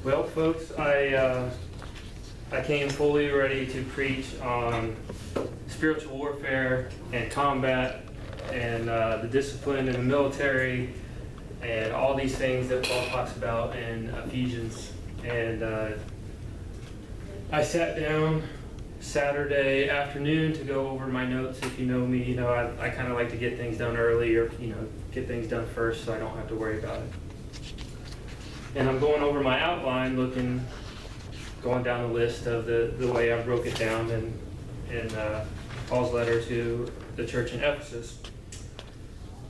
Well, folks, I came fully ready to preach on spiritual warfare and combat and the discipline in the military and all these things that Paul talks about in Ephesians. And I sat down Saturday afternoon to go over my notes. If you know me, I kind of like to get things done early, or get things done first so I don't have to worry about it. And I'm going over my outline, going down the list of the way I broke it down in Paul's letter to the church in Ephesus.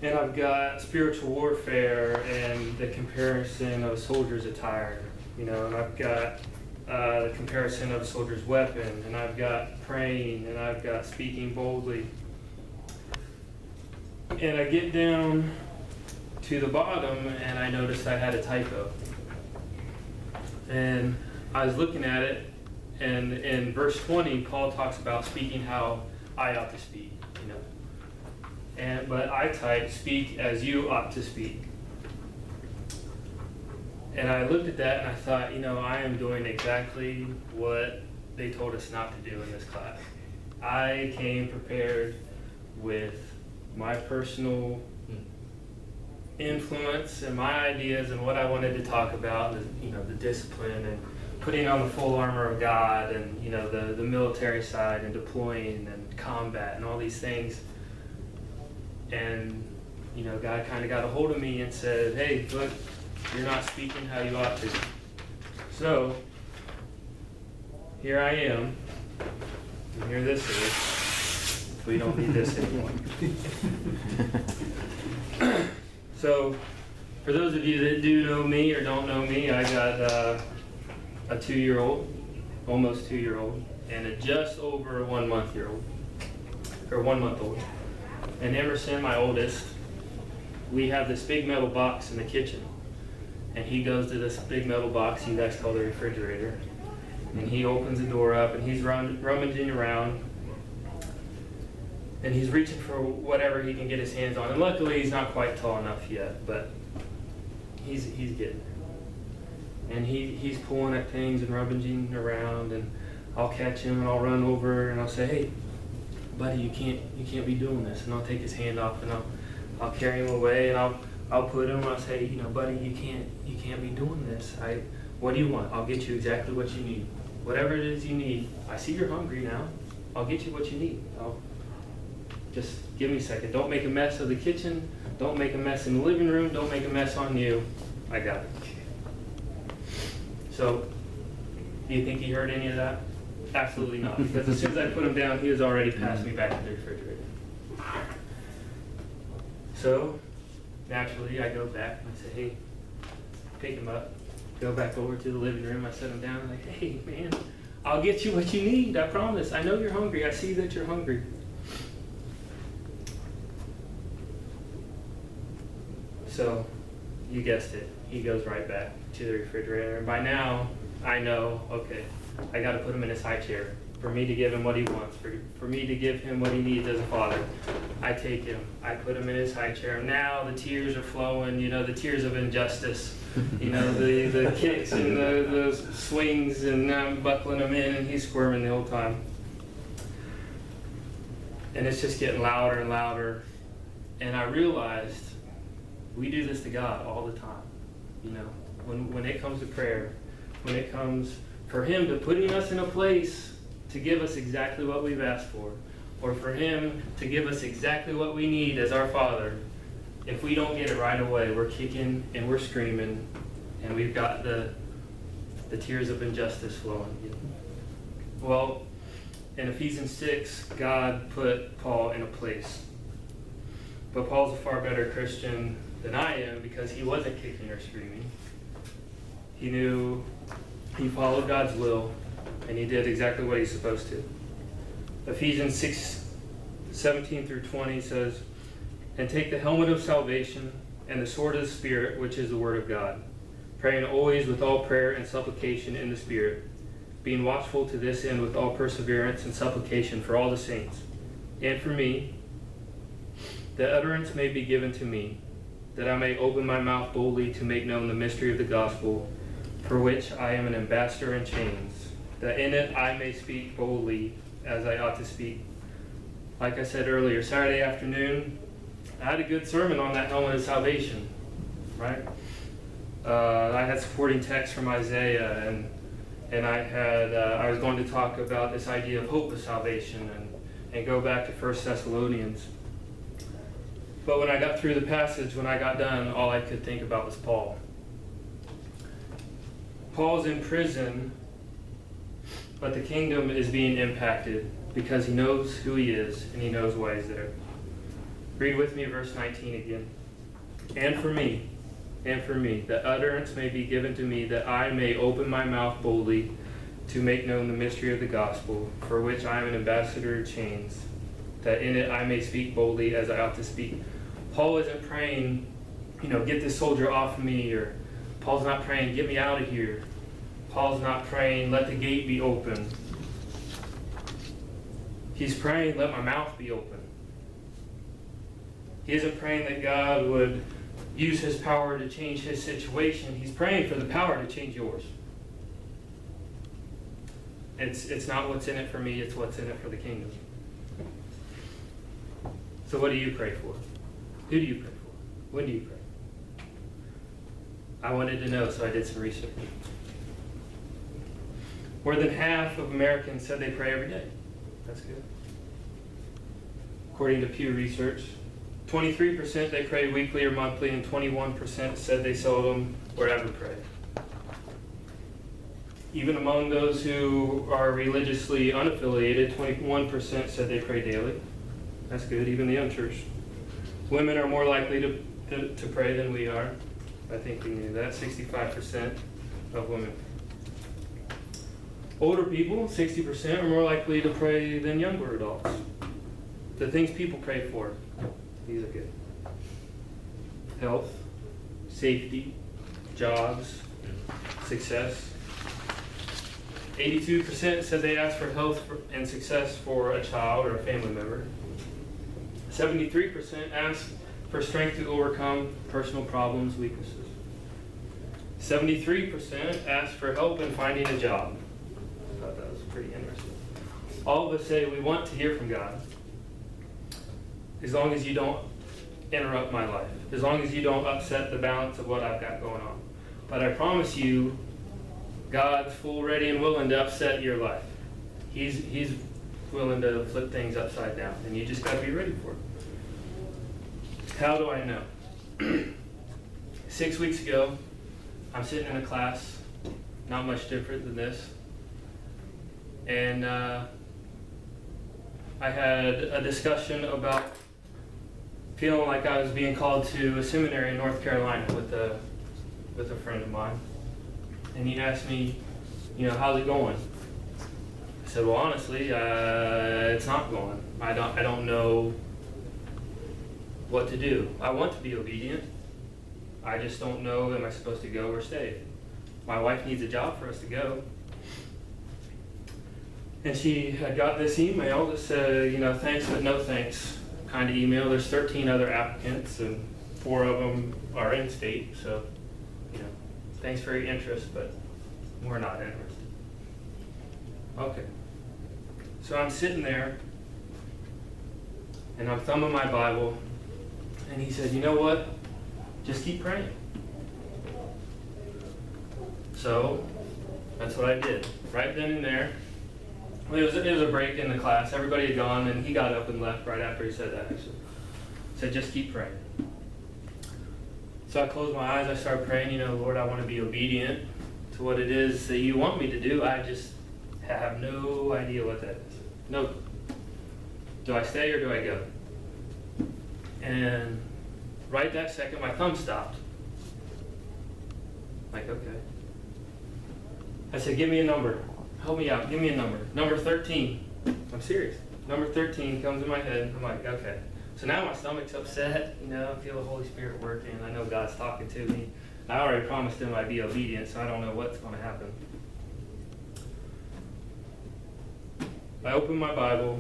And I've got spiritual warfare and the comparison of a soldier's attire, and I've got the comparison of a soldier's weapon, and I've got praying, and I've got speaking boldly. And I get down to the bottom, and I noticed I had a typo. And I was looking at it, and in verse 20, Paul talks about speaking how I ought to speak, but I typed, speak as you ought to speak. And I looked at that and I thought, I am doing exactly what they told us not to do in this class. I came prepared with my personal influence and my ideas and what I wanted to talk about, the discipline and putting on the full armor of God, and the military side and deploying and combat and all these things. And God kind of got a hold of me and said, hey, look, you're not speaking how you ought to. So here I am, and here this is. We don't need this anymore. So for those of you that do know me or don't know me, I got a 2-year-old, almost 2-year-old, and a just over 1 month-old. And Emerson, my oldest, we have this big metal box in the kitchen. And he goes to this big metal box you guys call the refrigerator. And he opens the door up and he's rummaging around. And he's reaching for whatever he can get his hands on. And luckily he's not quite tall enough yet, but he's getting there. And he's pulling at things and rummaging around, and I'll catch him and I'll run over and I'll say, hey, buddy, you can't be doing this. And I'll take his hand off and I'll carry him away, and I'll put him, I'll say, buddy, you can't be doing this. What do you want? I'll get you exactly what you need. Whatever it is you need. I see you're hungry now. I'll get you what you need. Just give me a second. Don't make a mess of the kitchen. Don't make a mess in the living room. Don't make a mess on you. I got it. So, do you think he heard any of that? Absolutely not. Because as soon as I put him down, he was already passed me back to the refrigerator. So, naturally, I go back and I say, hey, pick him up. Go back over to the living room. I set him down. I'm like, hey, man, I'll get you what you need. I promise. I know you're hungry. I see that you're hungry. So, you guessed it. He goes right back to the refrigerator. And by now, I know, okay, I got to put him in his high chair for me to give him what he wants, for me to give him what he needs as a father. I take him, I put him in his high chair. Now the tears are flowing, the tears of injustice, the kicks and the swings, and I'm buckling him in and he's squirming the whole time. And it's just getting louder and louder. And I realized we do this to God all the time. When it comes to prayer, when it comes for Him to putting us in a place to give us exactly what we've asked for, or for Him to give us exactly what we need as our Father, if we don't get it right away, we're kicking and we're screaming, and we've got the tears of injustice flowing. Well, in Ephesians 6, God put Paul in a place. But Paul's a far better Christian than I am, because he wasn't kicking or screaming. He knew he followed God's will, and he did exactly what he's supposed to. Ephesians 6:17 through 20 says, and take the helmet of salvation and the sword of the Spirit, which is the word of God, praying always with all prayer and supplication in the Spirit, being watchful to this end with all perseverance and supplication for all the saints, and for me, that utterance may be given to me, that I may open my mouth boldly to make known the mystery of the gospel, for which I am an ambassador in chains, that in it I may speak boldly as I ought to speak. Like I said earlier, Saturday afternoon, I had a good sermon on that helmet of salvation, right? I had supporting text from Isaiah, and I was going to talk about this idea of hope of salvation and go back to 1 Thessalonians. But when I got through the passage, when I got done, all I could think about was Paul. Paul's in prison, but the kingdom is being impacted because he knows who he is and he knows why he's there. Read with me verse 19 again. And for me, that utterance may be given to me, that I may open my mouth boldly to make known the mystery of the gospel, for which I am an ambassador in chains, that in it I may speak boldly as I ought to speak. Paul isn't praying, get this soldier off me, or Paul's not praying, get me out of here. Paul's not praying, let the gate be open. He's praying, let my mouth be open. He isn't praying that God would use his power to change his situation. He's praying for the power to change yours. It's not what's in it for me, it's what's in it for the kingdom. So what do you pray for? Who do you pray for? When do you pray? I wanted to know, so I did some research. More than half of Americans said they pray every day. That's good. According to Pew Research, 23% they pray weekly or monthly, and 21% said they seldom or ever pray. Even among those who are religiously unaffiliated, 21% said they pray daily. That's good, even the unchurched. Women are more likely to pray than we are. I think we knew that, 65% of women. Older people, 60%, are more likely to pray than younger adults. The things people pray for, these are good. Health, safety, jobs, success. 82% said they asked for health and success for a child or a family member. 73% asked for strength to overcome personal problems, weaknesses. 73% asked for help in finding a job. I thought that was pretty interesting. All of us say we want to hear from God, as long as you don't interrupt my life, as long as you don't upset the balance of what I've got going on. But I promise you, God's full, ready, and willing to upset your life. He's willing to flip things upside down, and you just got to be ready for it. How do I know? 6 weeks ago, I'm sitting in a class, not much different than this, and I had a discussion about feeling like I was being called to a seminary in North Carolina with a friend of mine. And he asked me, how's it going? I said, well, honestly, it's not going. I don't know what to do. I want to be obedient. I just don't know, am I supposed to go or stay? My wife needs a job for us to go. And she had got this email that said, thanks but no thanks kind of email. There's 13 other applicants, and 4 of them are in state, so, thanks for your interest, but we're not interested. Okay. So I'm sitting there, and I'm thumbing my Bible, and he said, you know what? Just keep praying. So that's what I did. Right then and there. It was a break in the class. Everybody had gone, and he got up and left right after he said that, actually. He said, just keep praying. So I closed my eyes. I started praying, Lord, I want to be obedient to what it is that you want me to do. I just have no idea what that is. No. Do I stay or do I go? And right that second, my thumb stopped. Like, okay. I said, give me a number. Help me out. Give me a number. Number 13. I'm serious. Number 13 comes in my head. I'm like, okay. So now my stomach's upset. I feel the Holy Spirit working. I know God's talking to me. I already promised him I'd be obedient, so I don't know what's going to happen. I open my Bible,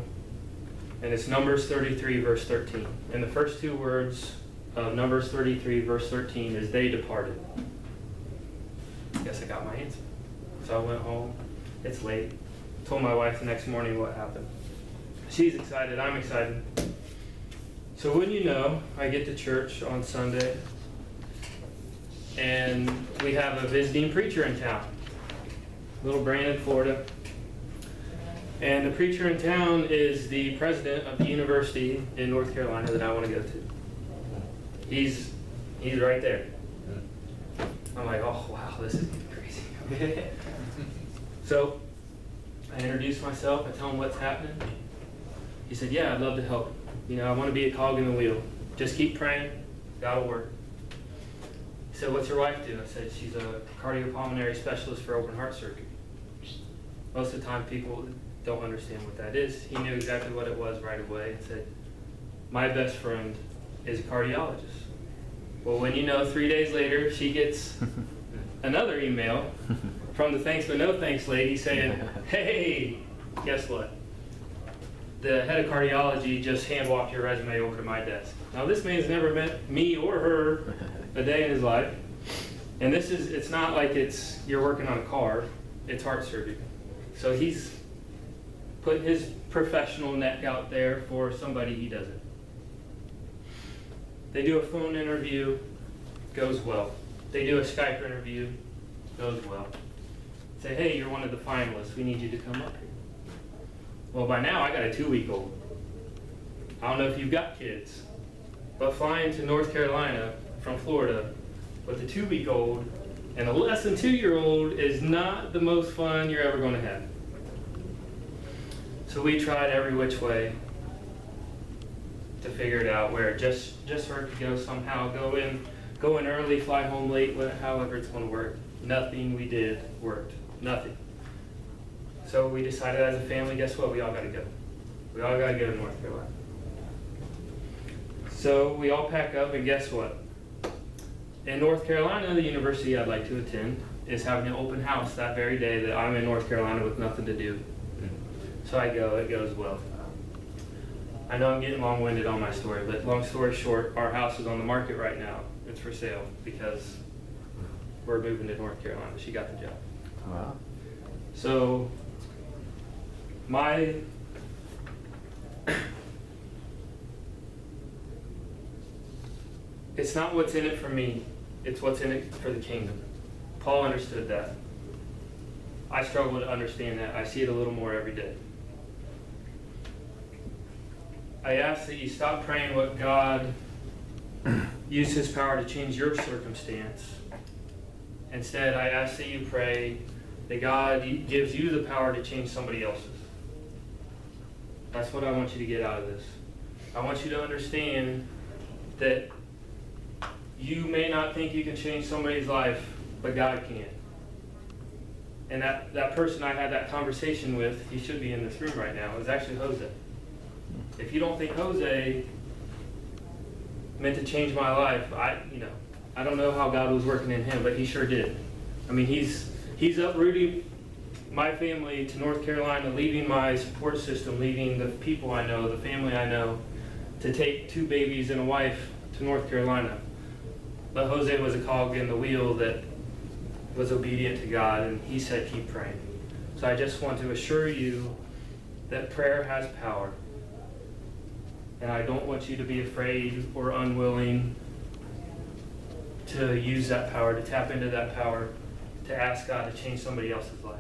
and it's Numbers 33, verse 13. And the first 2 words of Numbers 33, verse 13 is they departed. guess I got my answer. So I went home. It's late. Told my wife the next morning what happened. She's excited. I'm excited. So wouldn't you know, I get to church on Sunday, and we have a visiting preacher in town, little Brandon, Florida. And the preacher in town is the president of the university in North Carolina that I want to go to. He's right there. I'm like, oh wow, this is crazy. So I introduce myself. I tell him what's happening. He said, yeah, I'd love to help. You know, I want to be a cog in the wheel. Just keep praying. God will work. He said, what's your wife do? I said, she's a cardiopulmonary specialist for open heart surgery. Most of the time people don't understand what that is. He knew exactly what it was right away and said, my best friend is a cardiologist. Well, when you know, 3 days later, she gets another email from the thanks but no thanks lady saying, hey, guess what? The head of cardiology just hand-walked your resume over to my desk. Now, this man's never met me or her a day in his life. And it's not like you're working on a car, it's heart surgery. So he's putting his professional neck out there for somebody he doesn't. They do a phone interview, goes well. They do a Skype interview, goes well. Say, hey, you're one of the finalists. We need you to come up here. Well, by now, I got a 2-week-old. I don't know if you've got kids, but flying to North Carolina from Florida with a 2-week-old and a less than 2-year-old is not the most fun you're ever going to have. So we tried every which way to figure it out, where just for her to go somehow, go in early, fly home late, however it's going to work. Nothing we did worked. Nothing. So we decided as a family, guess what? We all got to go. We all got to go to North Carolina. So we all pack up, and guess what? In North Carolina, the university I'd like to attend is having an open house that very day that I'm in North Carolina with nothing to do. So I go, it goes well. I know I'm getting long-winded on my story, but long story short, our house is on the market right now. It's for sale because we're moving to North Carolina. She got the job. Wow. So it's not what's in it for me, it's what's in it for the kingdom. Paul understood that. I struggle to understand that. I see it a little more every day. I ask that you stop praying what God used his power to change your circumstance. Instead, I ask that you pray that God gives you the power to change somebody else's. That's what I want you to get out of this. I want you to understand that you may not think you can change somebody's life, but God can. And that person I had that conversation with, he should be in this room right now, is actually Jose. If you don't think Jose meant to change my life, I don't know how God was working in him, but he sure did. I mean, he's uprooting my family to North Carolina, leaving my support system, leaving the people I know, the family I know, to take 2 babies and a wife to North Carolina. But Jose was a cog in the wheel that was obedient to God, and he said, keep praying. So I just want to assure you that prayer has power. And I don't want you to be afraid or unwilling to use that power, to tap into that power, to ask God to change somebody else's life.